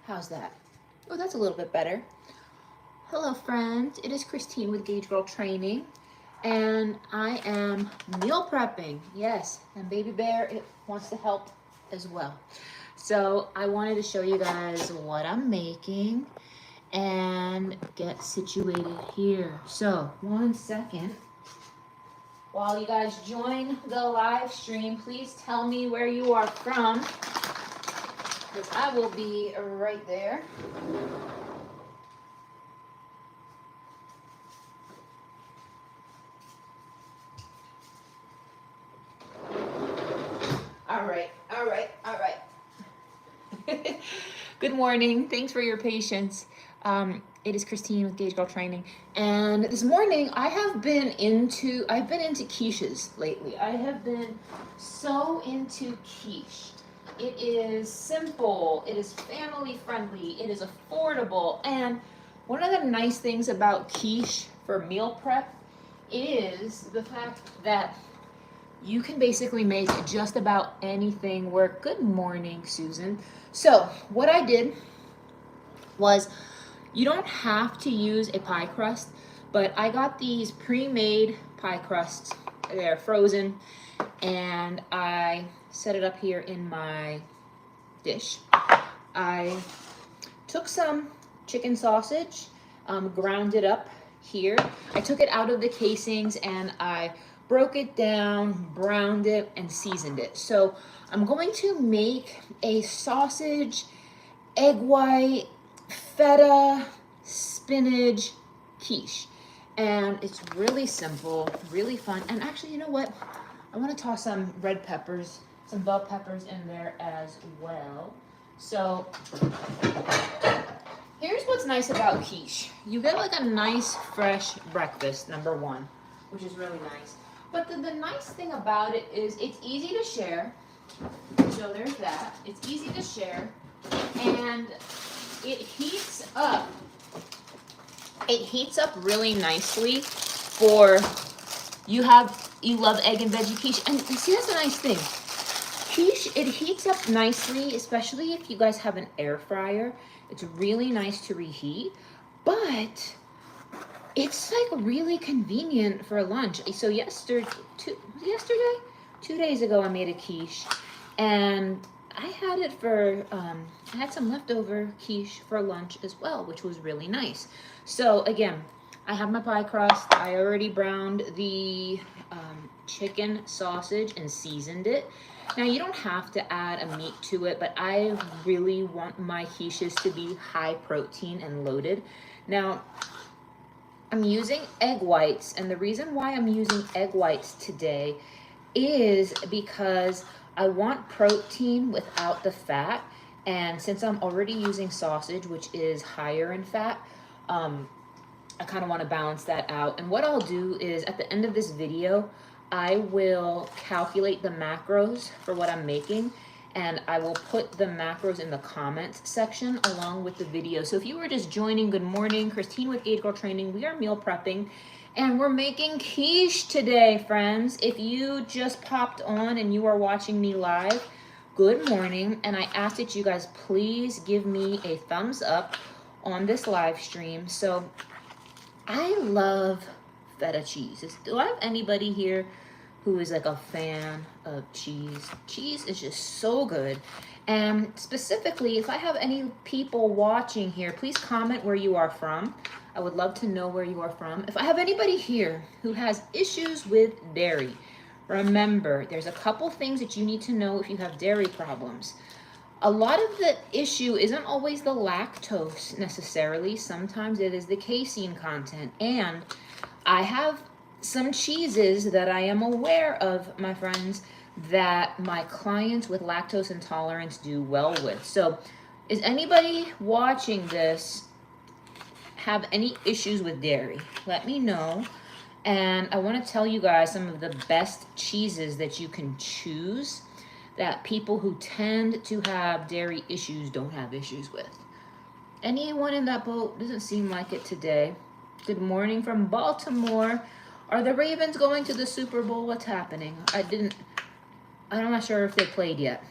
How's that? Oh, that's a little bit better. Hello, friends. It is Christine with Gauge Girl Training, and I am meal prepping. Yes, and Baby Bear wants to help as well. So I wanted to show you guys what I'm making and get situated here. So 1 second. While you guys join the live stream, please tell me where you are from, because I will be right there. All right. Good morning. Thanks for your patience. It is Christine with Gauge Girl Training, and this morning I've been into quiches lately. I have been so into quiche. It is simple, it is family friendly, it is affordable, and one of the nice things about quiche for meal prep is the fact that you can basically make just about anything work. Good morning, Susan. So what I did was, you don't have to use a pie crust, but I got these pre-made pie crusts. They're frozen, and I set it up here in my dish. I took some chicken sausage, ground it up here. I took it out of the casings and I broke it down, browned it, and seasoned it. So I'm going to make a sausage, egg white, feta, spinach quiche. And it's really simple, really fun. And actually, you know what? I want to toss some red peppers, some bell peppers in there as well. So here's what's nice about quiche. You get like a nice fresh breakfast, number one, which is really nice. But the nice thing about it is it's easy to share. So there's that. It's easy to share. And it heats up. It heats up really nicely for, you love egg and veggie quiche. And see, that's a nice thing. Quiche, it heats up nicely, especially if you guys have an air fryer. It's really nice to reheat, but it's like really convenient for lunch. So yesterday, 2 days ago, I made a quiche, and I had it for, I had some leftover quiche for lunch as well, which was really nice. So again, I have my pie crust. I already browned the chicken sausage and seasoned it. Now, you don't have to add a meat to it, but I really want my quiches to be high protein and loaded. Now, I'm using egg whites, and the reason why I'm using egg whites today is because I want protein without the fat, and since I'm already using sausage, which is higher in fat, I kind of want to balance that out. And what I'll do is, at the end of this video, I will calculate the macros for what I'm making, and I will put the macros in the comments section along with the video. So if you were just joining, good morning, Christine with Gauge Girl Training. We are meal prepping, and we're making quiche today, friends. If you just popped on and you are watching me live, good morning. And I ask that you guys please give me a thumbs up on this live stream. So I love feta cheese. Do I have anybody here who is like a fan of cheese? Cheese is just so good. And specifically, if I have any people watching here, please comment where you are from. I would love to know where you are from. If I have anybody here who has issues with dairy, remember, there's a couple things that you need to know if you have dairy problems. A lot of the issue isn't always the lactose necessarily. Sometimes it is the casein content. And I have some cheeses that I am aware of, my friends, that my clients with lactose intolerance do well with. So is anybody watching this have any issues with dairy? Let me know. And I want to tell you guys some of the best cheeses that you can choose that people who tend to have dairy issues don't have issues with. Anyone in that boat? Doesn't seem like it today. Good morning from Baltimore. Are the Ravens going to the Super Bowl? What's happening? I'm not sure if they played yet.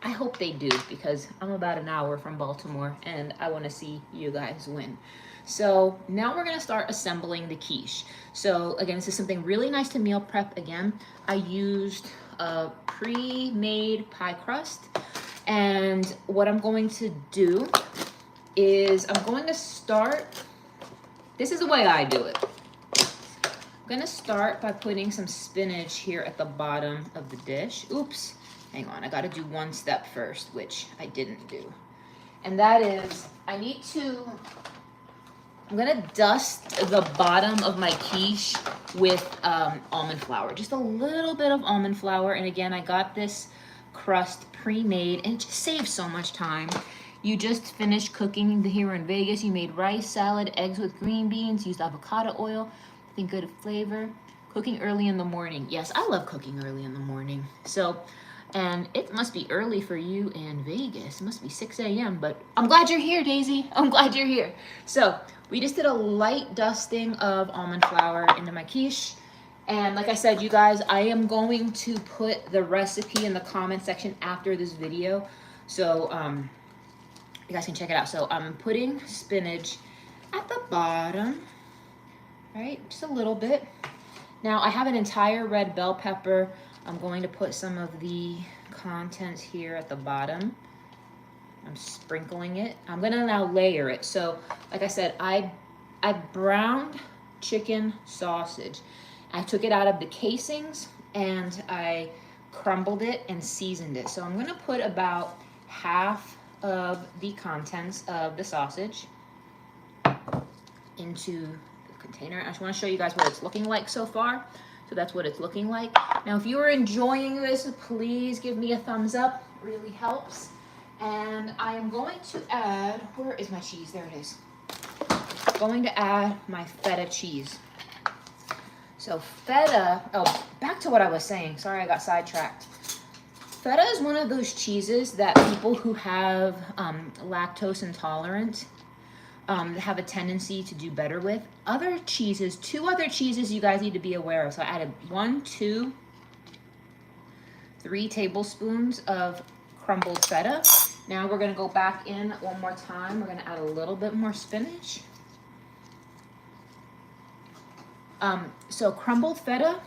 I hope they do, because I'm about an hour from Baltimore and I want to see you guys win. So now we're going to start assembling the quiche. So again, this is something really nice to meal prep. Again, I used a pre-made pie crust, and what I'm going to do is I'm going to start, this is the way I do it. I'm going to start by putting some spinach here at the bottom of the dish. Oops, hang on, I got to do one step first, which I didn't do. And that is, I'm gonna dust the bottom of my quiche with almond flour, just a little bit of almond flour. And again, I got this crust pre-made, and it just saves so much time. You just finished cooking here in Vegas. You made rice, salad, eggs with green beans, used avocado oil, I think good flavor. Cooking early in the morning. Yes, I love cooking early in the morning. So, and it must be early for you in Vegas. It must be 6 a.m., but I'm glad you're here, Daisy. I'm glad you're here. So we just did a light dusting of almond flour into my quiche. And like I said, you guys, I am going to put the recipe in the comment section after this video. So you guys can check it out. So I'm putting spinach at the bottom, right? Just a little bit. Now I have an entire red bell pepper. I'm going to put some of the contents here at the bottom. I'm sprinkling it. I'm gonna now layer it. So, like I said, I browned chicken sausage. I took it out of the casings and I crumbled it and seasoned it. So I'm gonna put about half of the contents of the sausage into the container. I just wanna show you guys what it's looking like so far. So that's what it's looking like. Now, if you are enjoying this, please give me a thumbs up. It really helps. And I am going to add, where is my cheese? There it is. Going to add my feta cheese. So feta, oh, back to what I was saying. Sorry, I got sidetracked. Feta is one of those cheeses that people who have lactose intolerant have a tendency to do better with. Other cheeses, 2 other cheeses you guys need to be aware of. So I added 1, 2, 3 tablespoons of crumbled feta. Now we're gonna go back in one more time. We're gonna add a little bit more spinach. So crumbled feta,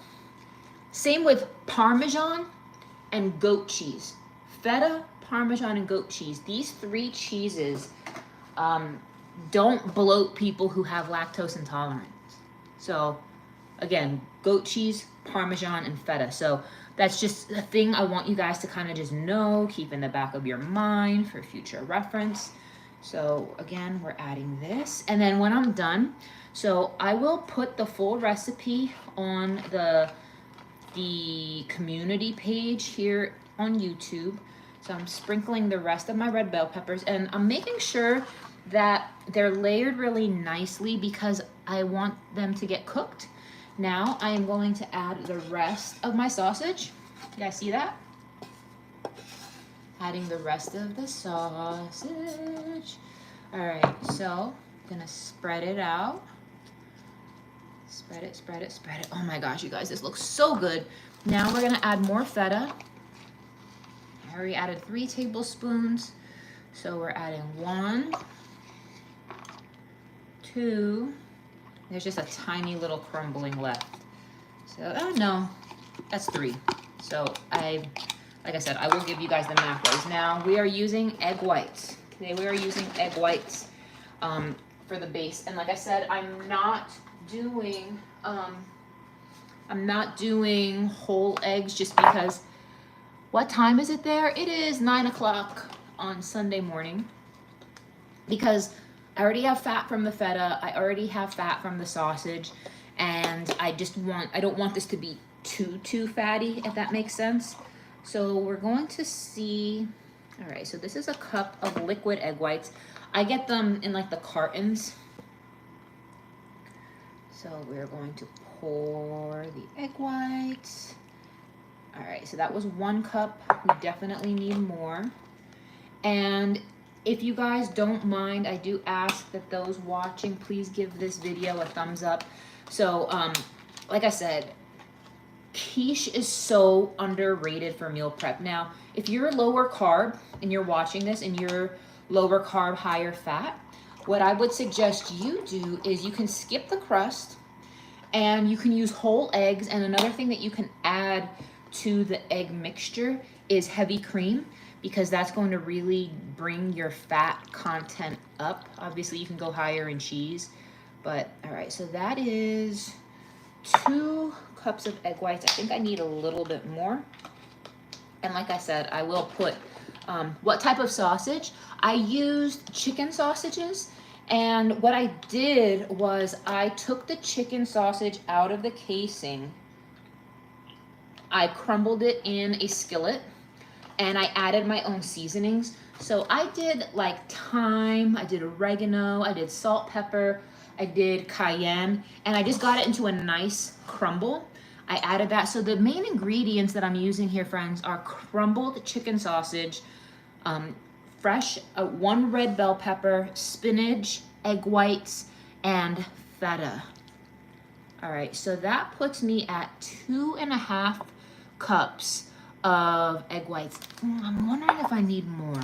same with Parmesan and goat cheese. Feta, Parmesan, and goat cheese. These 3 cheeses don't bloat people who have lactose intolerance. So again, goat cheese, Parmesan, and feta. So that's just a thing I want you guys to kind of just know, keep in the back of your mind for future reference. So again, we're adding this. And then when I'm done, so I will put the full recipe on the community page here on YouTube. So I'm sprinkling the rest of my red bell peppers, and I'm making sure that they're layered really nicely because I want them to get cooked. Now I am going to add the rest of my sausage. You guys see that? Adding the rest of the sausage. All right, so I'm gonna spread it out. Spread it, spread it, spread it. Oh my gosh, you guys, this looks so good. Now we're gonna add more feta. I already added 3 tablespoons. So we're adding 1, 2, there's just a tiny little crumbling left. So, oh no, that's 3. So like I said, I will give you guys the macros. Now we are using egg whites. Today we are using egg whites for the base. And like I said, I'm not doing whole eggs just because, what time is it there? It is 9 o'clock on Sunday morning, because I already have fat from the feta, I already have fat from the sausage, and I don't want this to be too fatty, if that makes sense. So we're going to see, all right, so this is a cup of liquid egg whites. I get them in like the cartons. So we're going to pour the egg whites. All right, so that was 1 cup. We definitely need more. And if you guys don't mind, I do ask that those watching, please give this video a thumbs up. So, like I said, quiche is so underrated for meal prep. Now, if you're lower carb and you're watching this and you're lower carb, higher fat, what I would suggest you do is you can skip the crust and you can use whole eggs. And another thing that you can add to the egg mixture is heavy cream, because that's going to really bring your fat content up. Obviously, you can go higher in cheese, but all right, so that is 2 cups of egg whites. I think I need a little bit more. And like I said, I will put what type of sausage. I used chicken sausages, and what I did was I took the chicken sausage out of the casing. I crumbled it in a skillet, and I added my own seasonings. So I did like thyme, I did oregano, I did salt, pepper, I did cayenne, and I just got it into a nice crumble. I added that. So the main ingredients that I'm using here, friends, are crumbled chicken sausage, fresh 1 red bell pepper, spinach, egg whites, and feta. All right, so that puts me at 2.5 cups of egg whites. I'm wondering if I need more.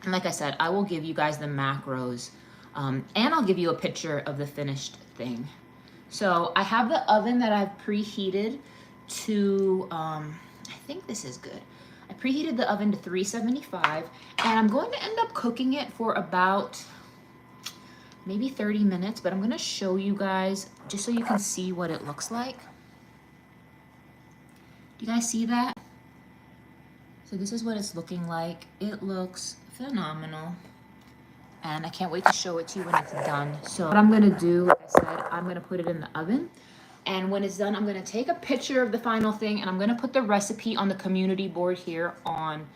And like I said, I will give you guys the macros, and I'll give you a picture of the finished thing. So I have the oven that I've preheated to, I think this is good. I preheated the oven to 375, and I'm going to end up cooking it for about maybe 30 minutes, but I'm gonna show you guys just so you can see what it looks like. Do you guys see that? So this is what it's looking like. It looks phenomenal, and I can't wait to show it to you when it's done. So what I'm gonna do, like I said, I'm gonna put it in the oven, and when it's done, I'm gonna take a picture of the final thing, and I'm gonna put the recipe on the community board here on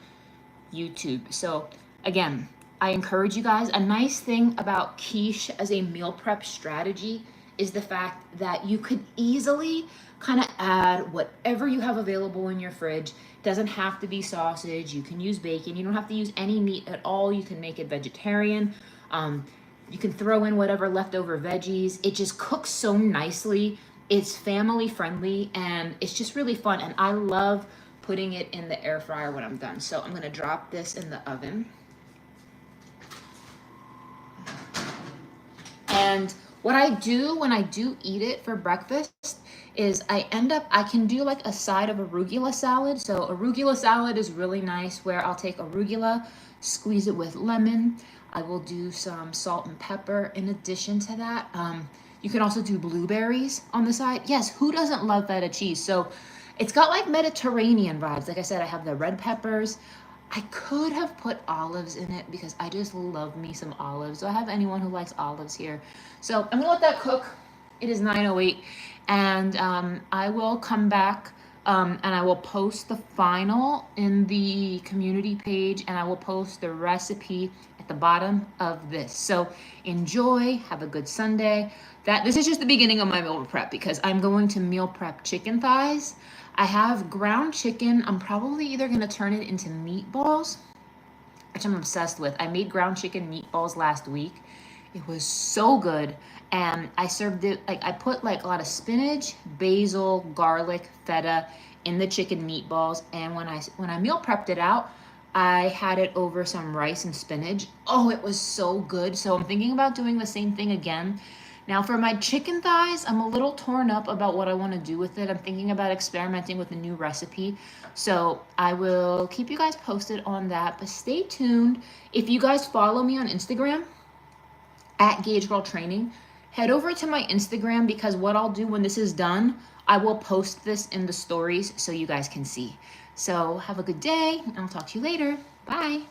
YouTube. So again, I encourage you guys, a nice thing about quiche as a meal prep strategy is the fact that you could easily kind of add whatever you have available in your fridge. It doesn't have to be sausage. You can use bacon. You don't have to use any meat at all. You can make it vegetarian. You can throw in whatever leftover veggies. It just cooks so nicely. It's family friendly, and it's just really fun. And I love putting it in the air fryer when I'm done. So I'm gonna drop this in the oven. And what I do when I do eat it for breakfast is I can do like a side of arugula salad. So arugula salad is really nice, where I'll take arugula, squeeze it with lemon. I will do some salt and pepper in addition to that. You can also do blueberries on the side. Yes, who doesn't love feta cheese? So it's got like Mediterranean vibes. Like I said, I have the red peppers. I could have put olives in it because I just love me some olives. Do I have anyone who likes olives here? So I'm gonna let that cook. It is 9:08, and I will come back and I will post the final in the community page, and I will post the recipe at the bottom of this. So enjoy, have a good Sunday. This is just the beginning of my meal prep, because I'm going to meal prep chicken thighs. I have ground chicken. I'm probably either gonna turn it into meatballs, which I'm obsessed with. I made ground chicken meatballs last week. It was so good. And I served it, like I put like a lot of spinach, basil, garlic, feta in the chicken meatballs. And when I meal prepped it out, I had it over some rice and spinach. Oh, it was so good. So I'm thinking about doing the same thing again. Now for my chicken thighs, I'm a little torn up about what I want to do with it. I'm thinking about experimenting with a new recipe. So I will keep you guys posted on that, but stay tuned. If you guys follow me on Instagram, at Gauge Girl Training, head over to my Instagram, because what I'll do when this is done, I will post this in the stories so you guys can see. So have a good day, and I'll talk to you later. Bye.